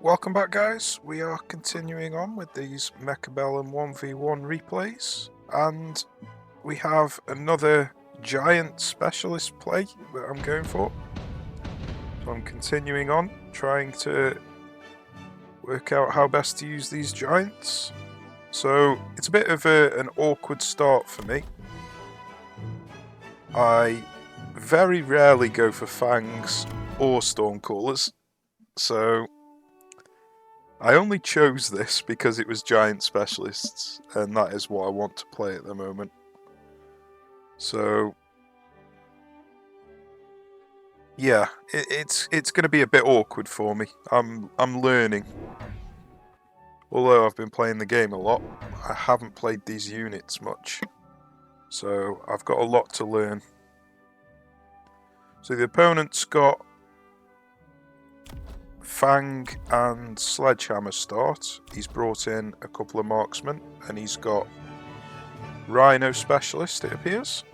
Welcome back, guys. We are continuing on with these Mechabellum 1v1 replays, and we have another giant specialist play that I'm going for. So I'm continuing on, trying to work out how best to use these giants. So it's a bit of an awkward start for me. I very rarely go for fangs or stormcallers, so I only chose this because it was giant specialists, and that is what I want to play at the moment. So yeah, it's going to be a bit awkward for me. I'm learning. Although I've been playing the game a lot, I haven't played these units much. So I've got a lot to learn. So the opponent's got Fang and Sledgehammer start. He's brought in a couple of marksmen, and he's got Rhino Specialist, it appears.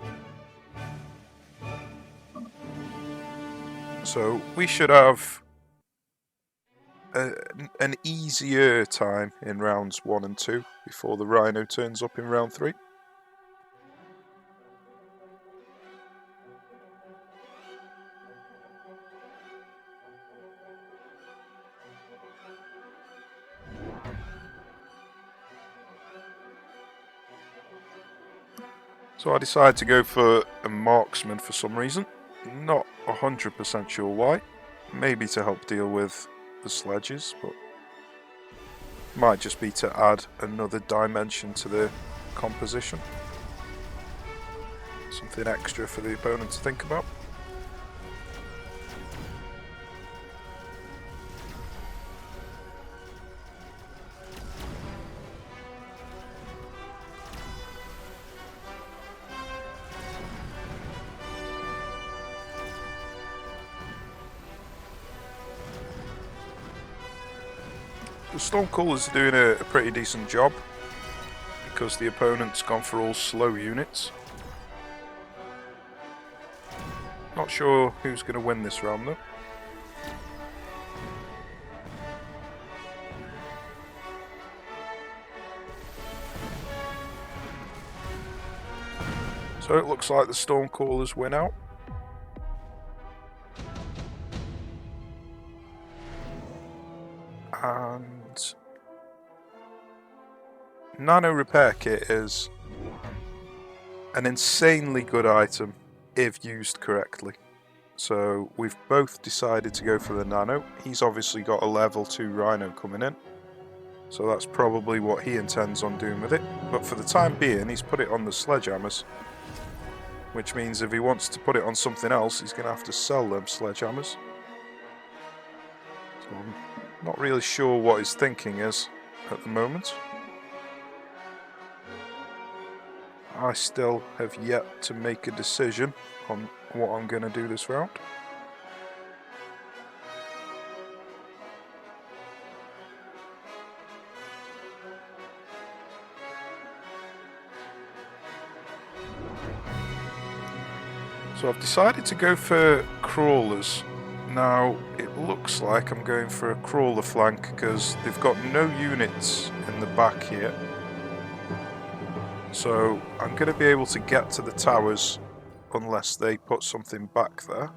So we should have an easier time in rounds 1 and 2 before the Rhino turns up in round 3. So I decided to go for a marksman for some reason. Not 100% sure why. Maybe to help deal with the sledges, but might just be to add another dimension to the composition. Something extra for the opponent to think about. The Stormcallers are doing a pretty decent job because the opponent's gone for all slow units. Not sure who's going to win this round though. So it looks like the Stormcallers win out. And Nano Repair Kit is an insanely good item if used correctly. So we've both decided to go for the Nano. He's obviously got a level 2 Rhino coming in, so that's probably what he intends on doing with it. But for the time being, he's put it on the Sledgehammers, which means if he wants to put it on something else, he's going to have to sell them Sledgehammers. So I'm not really sure what his thinking is at the moment. I still have yet to make a decision on what I'm going to do this round. So I've decided to go for crawlers. Now it looks like I'm going for a crawler flank because they've got no units in the back here. So I'm going to be able to get to the towers unless they put something back there.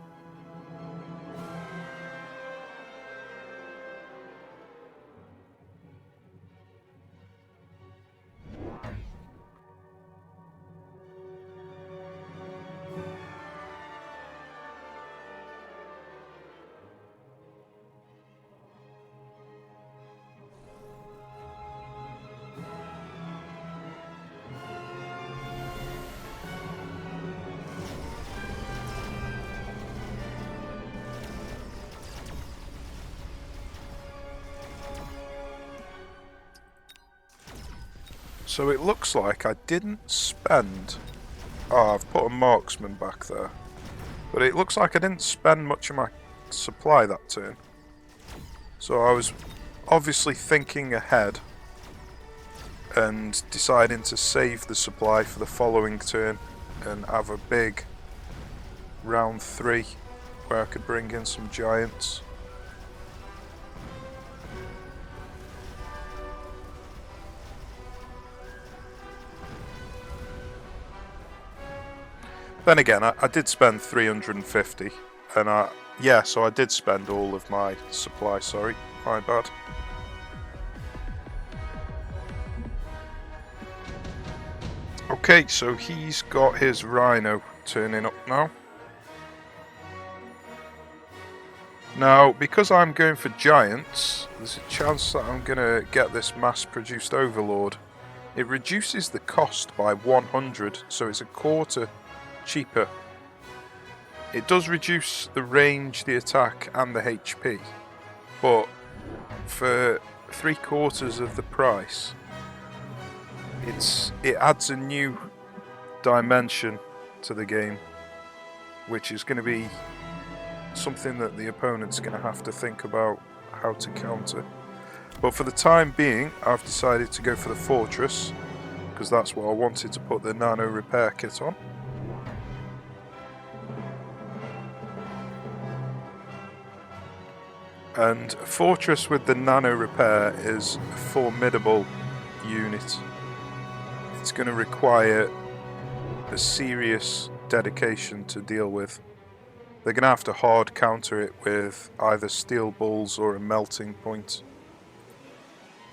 So it looks like I didn't spend... Oh, I've put a marksman back there. But it looks like I didn't spend much of my supply that turn. So I was obviously thinking ahead and deciding to save the supply for the following turn and have a big round 3 where I could bring in some giants. Then again, I did spend 350, and yeah, so I did spend all of my supply, sorry, my bad. Okay, so he's got his rhino turning up now. Now, because I'm going for giants, there's a chance that I'm going to get this mass-produced overlord. It reduces the cost by 100, so it's a quarter cheaper. It does reduce the range, the attack, and the HP, but for 3/4 of the price, it adds a new dimension to the game, which is going to be something that the opponent's going to have to think about how to counter. But for the time being, I've decided to go for the fortress, because that's what I wanted to put the nano repair kit on. And fortress with the nano repair is a formidable unit. It's going to require a serious dedication to deal with. They're going to have to hard counter it with either steel balls or a melting point.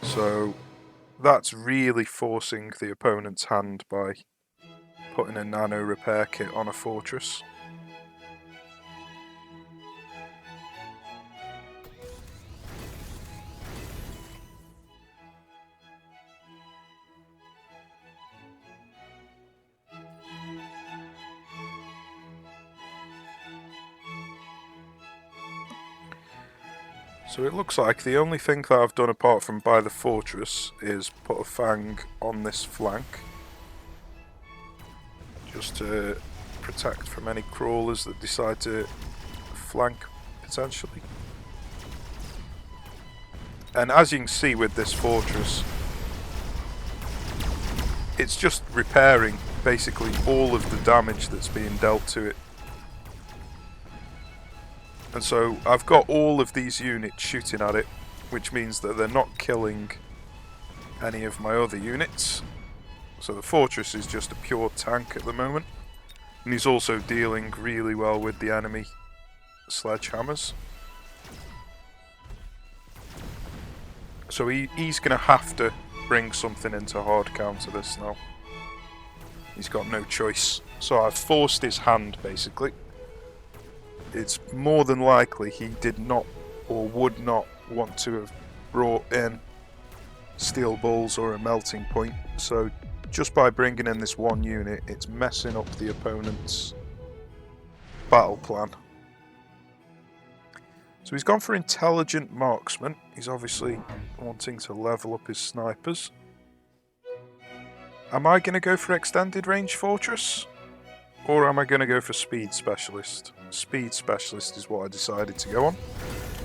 So that's really forcing the opponent's hand by putting a nano repair kit on a fortress. So it looks like the only thing that I've done apart from buy the fortress is put a fang on this flank, just to protect from any crawlers that decide to flank potentially. And as you can see with this fortress, it's just repairing basically all of the damage that's being dealt to it. And so I've got all of these units shooting at it, which means that they're not killing any of my other units. So the fortress is just a pure tank at the moment. And he's also dealing really well with the enemy sledgehammers. So he's going to have to bring something into hard counter this now. He's got no choice. So I've forced his hand, basically. It's more than likely he did not or would not want to have brought in steel balls or a melting point. So just by bringing in this one unit, it's messing up the opponent's battle plan. So he's gone for intelligent marksman. He's obviously wanting to level up his snipers. Am I going to go for extended range fortress? Or am I going to go for speed specialist? Speed specialist is what I decided to go on.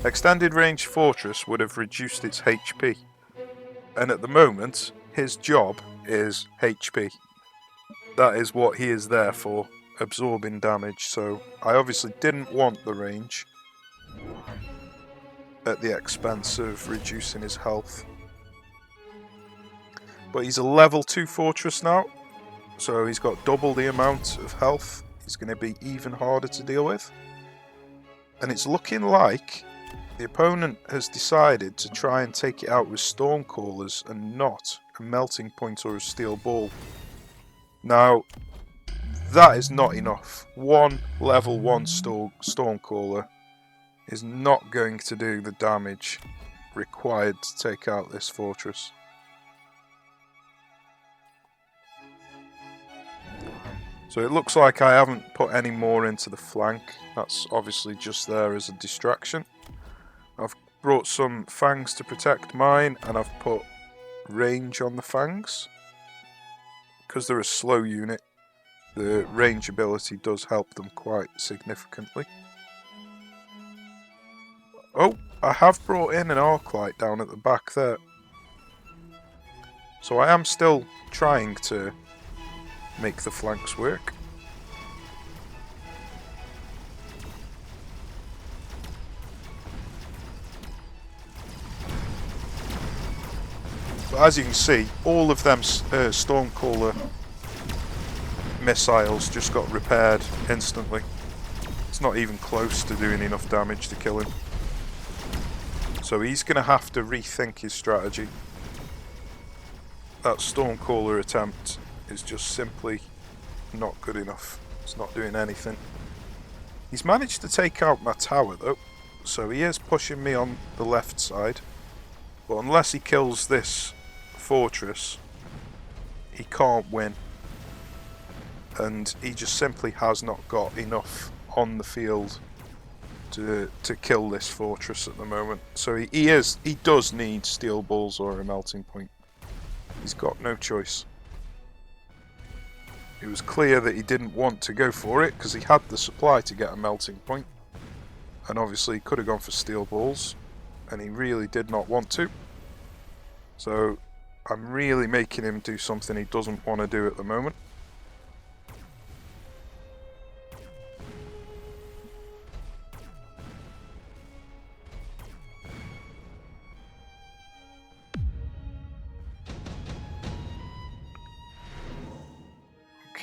Extended range fortress would have reduced its HP. And at the moment, his job is HP. That is what he is there for, absorbing damage. So I obviously didn't want the range at the expense of reducing his health. But he's a level 2 fortress now. So he's got double the amount of health. He's going to be even harder to deal with. And it's looking like the opponent has decided to try and take it out with Stormcallers and not a melting point or a steel ball. Now, that is not enough. One level 1 Stormcaller is not going to do the damage required to take out this fortress. So it looks like I haven't put any more into the flank. That's obviously just there as a distraction. I've brought some fangs to protect mine, and I've put range on the fangs. Because they're a slow unit, the range ability does help them quite significantly. Oh, I have brought in an arc light down at the back there. So I am still trying to make the flanks work. But as you can see, all of them Stormcaller missiles just got repaired instantly. It's not even close to doing enough damage to kill him. So he's going to have to rethink his strategy. That Stormcaller attempt is just simply not good enough. It's not doing anything. He's managed to take out my tower though, so he is pushing me on the left side. But unless he kills this fortress, he can't win. And he just simply has not got enough on the field to kill this fortress at the moment. So he does need steel balls or a melting point. He's got no choice. It was clear that he didn't want to go for it because he had the supply to get a melting point. And obviously he could have gone for steel balls, and he really did not want to. So I'm really making him do something he doesn't want to do at the moment.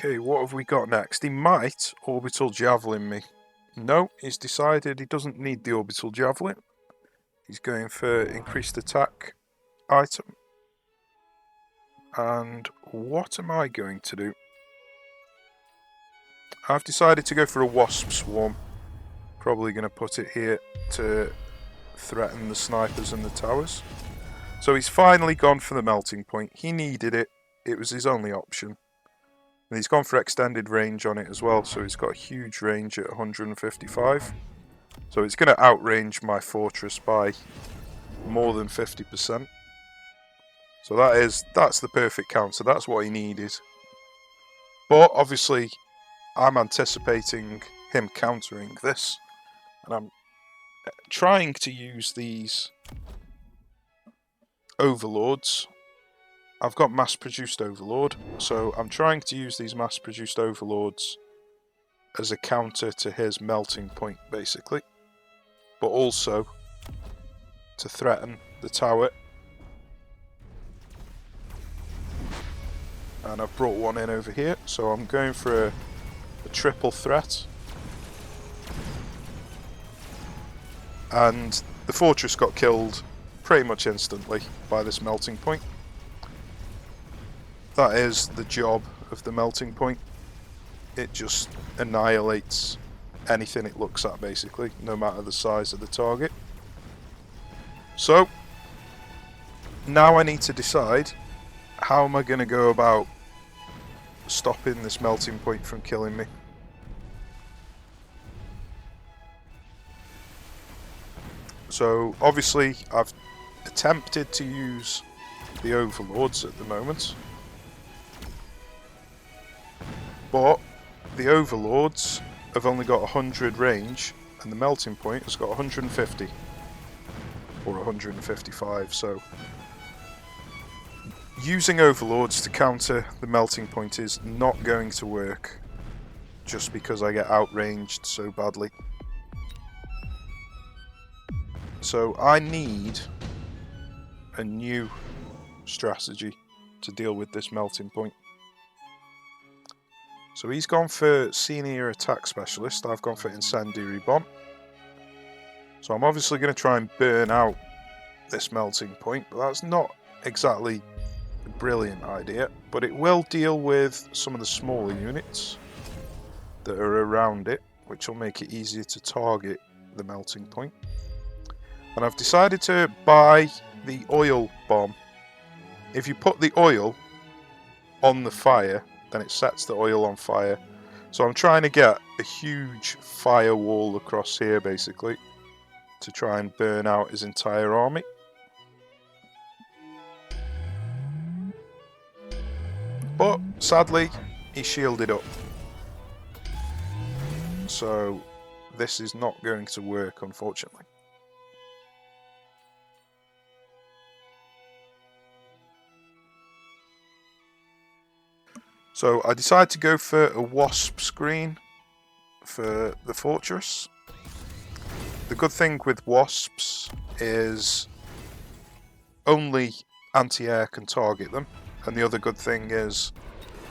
Okay, what have we got next? He might orbital javelin me. No, he's decided he doesn't need the orbital javelin. He's going for increased attack item. And what am I going to do? I've decided to go for a wasp swarm. Probably going to put it here to threaten the snipers and the towers. So he's finally gone for the melting point. He needed it. It was his only option. And he's gone for extended range on it as well, so he's got a huge range at 155. So it's going to outrange my fortress by more than 50%. So that's the perfect counter. That's what he needed. But obviously, I'm anticipating him countering this, and I'm trying to use these overlords. I've got mass-produced overlord, so I'm trying to use these mass-produced overlords as a counter to his melting point, basically, but also to threaten the tower. And I've brought one in over here, so I'm going for a triple threat. And the fortress got killed pretty much instantly by this melting point. That is the job of the melting point. It just annihilates anything it looks at, basically, no matter the size of the target. So, now I need to decide, how am I going to go about stopping this melting point from killing me? So, obviously, I've attempted to use the overlords at the moment. But the overlords have only got 100 range, and the melting point has got 150 or 155. So using overlords to counter the melting point is not going to work, just because I get outranged so badly. So I need a new strategy to deal with this melting point. So he's gone for Senior Attack Specialist, I've gone for Incendiary Bomb. So I'm obviously going to try and burn out this melting point, but that's not exactly a brilliant idea. But it will deal with some of the smaller units that are around it, which will make it easier to target the melting point. And I've decided to buy the oil bomb. If you put the oil on the fire, then it sets the oil on fire. So I'm trying to get a huge firewall across here, basically, to try and burn out his entire army. But sadly, he shielded up. So this is not going to work, unfortunately. So I decided to go for a wasp screen for the fortress. The good thing with wasps is only anti-air can target them, and the other good thing is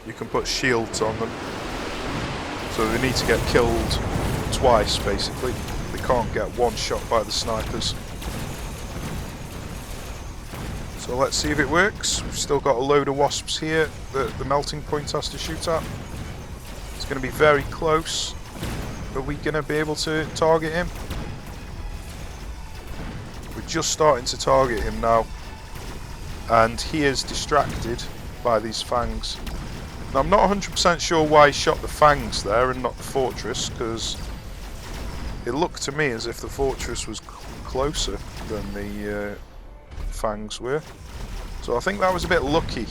you can put shields on them So they need to get killed twice, basically. They can't get one shot by the snipers. So let's see if it works. We've still got a load of wasps here that the melting point has to shoot at. It's going to be very close. Are we going to be able to target him? We're just starting to target him now. And he is distracted by these fangs. Now, I'm not 100% sure why he shot the fangs there and not the fortress, because it looked to me as if the fortress was closer than the fangs were. So I think that was a bit lucky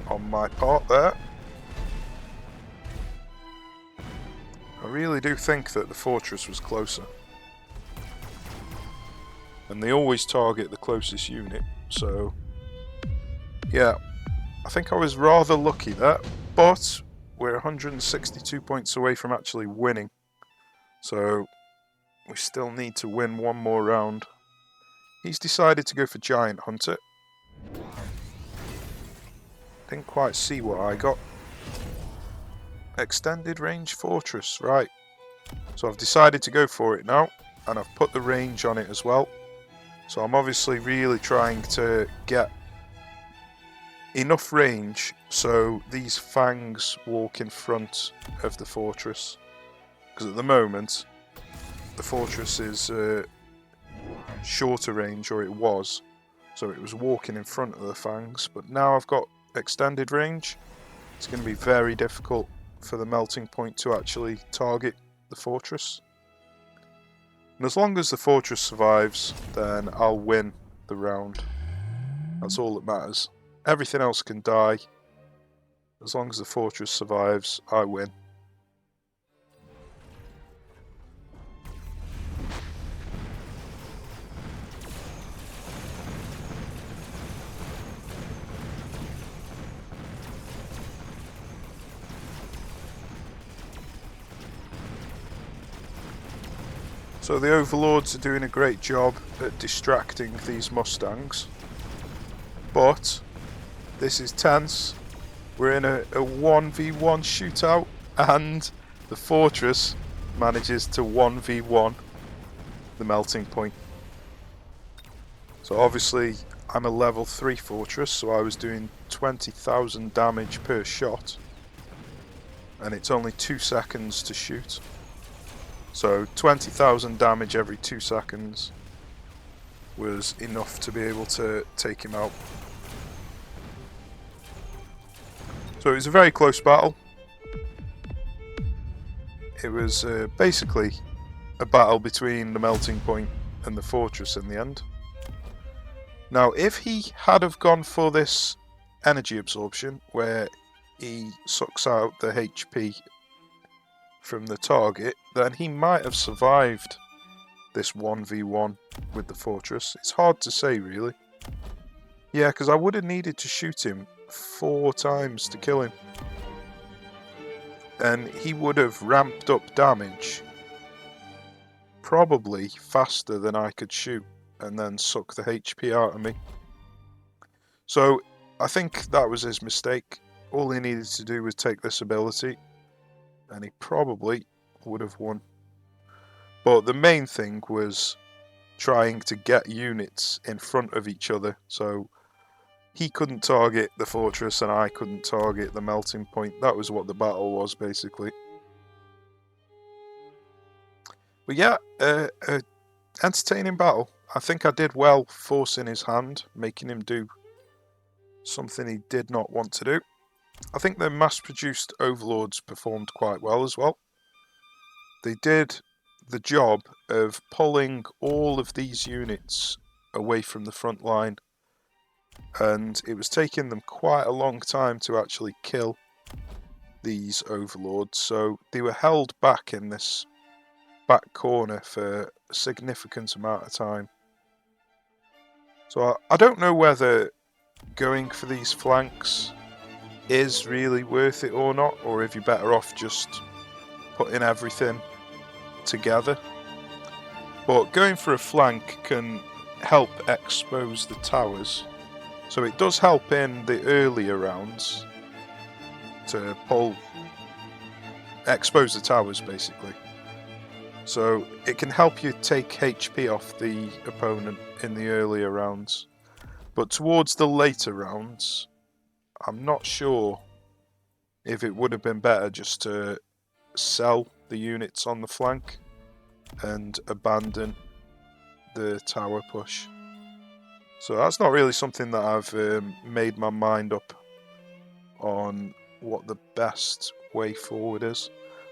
on my part there. I really do think that the fortress was closer. And they always target the closest unit, so yeah, I think I was rather lucky there, but we're 162 points away from actually winning. So we still need to win one more round. He's decided to go for Giant Hunter. Didn't quite see what I got. Extended range fortress, right. So I've decided to go for it now, and I've put the range on it as well. So I'm obviously really trying to get enough range so these fangs walk in front of the fortress. Because at the moment, the fortress is shorter range, or it was. So it was walking in front of the fangs, but now I've got extended range. It's going to be very difficult for the melting point to actually target the fortress. And as long as the fortress survives, then I'll win the round. That's all that matters. Everything else can die. As long as the fortress survives, I win. So the overlords are doing a great job at distracting these mustangs. But this is tense. We're in a 1v1 shootout, and the fortress manages to 1v1 the melting point. So obviously I'm a level 3 fortress, so I was doing 20,000 damage per shot, and it's only 2 seconds to shoot. So 20,000 damage every 2 seconds was enough to be able to take him out. So it was a very close battle. It was basically a battle between the melting point and the fortress in the end. Now, if he had have gone for this energy absorption, where he sucks out the HP from the target, then he might have survived this 1v1 with the fortress. It's hard to say, really. Yeah, because I would have needed to shoot him 4 times to kill him. And he would have ramped up damage probably faster than I could shoot, and then suck the HP out of me. So I think that was his mistake. All he needed to do was take this ability, and he probably would have won. But the main thing was trying to get units in front of each other, so he couldn't target the fortress and I couldn't target the melting point. That was what the battle was, basically. But yeah, entertaining battle. I think I did well forcing his hand, making him do something he did not want to do. I think the mass-produced overlords performed quite well as well. They did the job of pulling all of these units away from the front line, and it was taking them quite a long time to actually kill these overlords, so they were held back in this back corner for a significant amount of time. So I don't know whether going for these flanks is really worth it or not, or if you're better off just putting everything together. But going for a flank can help expose the towers, so it does help in the earlier rounds to pull expose the towers, basically. So it can help you take HP off the opponent in the earlier rounds. But towards the later rounds, I'm not sure if it would have been better just to sell the units on the flank and abandon the tower push. So that's not really something that I've made my mind up on what the best way forward is.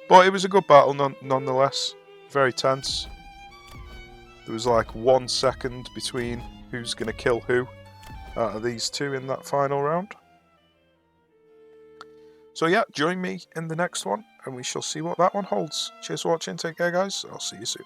But it was a good battle nonetheless. Very tense. There was like 1 second between who's going to kill who out of these two in that final round. So yeah, join me in the next one and we shall see what that one holds. Cheers for watching, take care guys, I'll see you soon.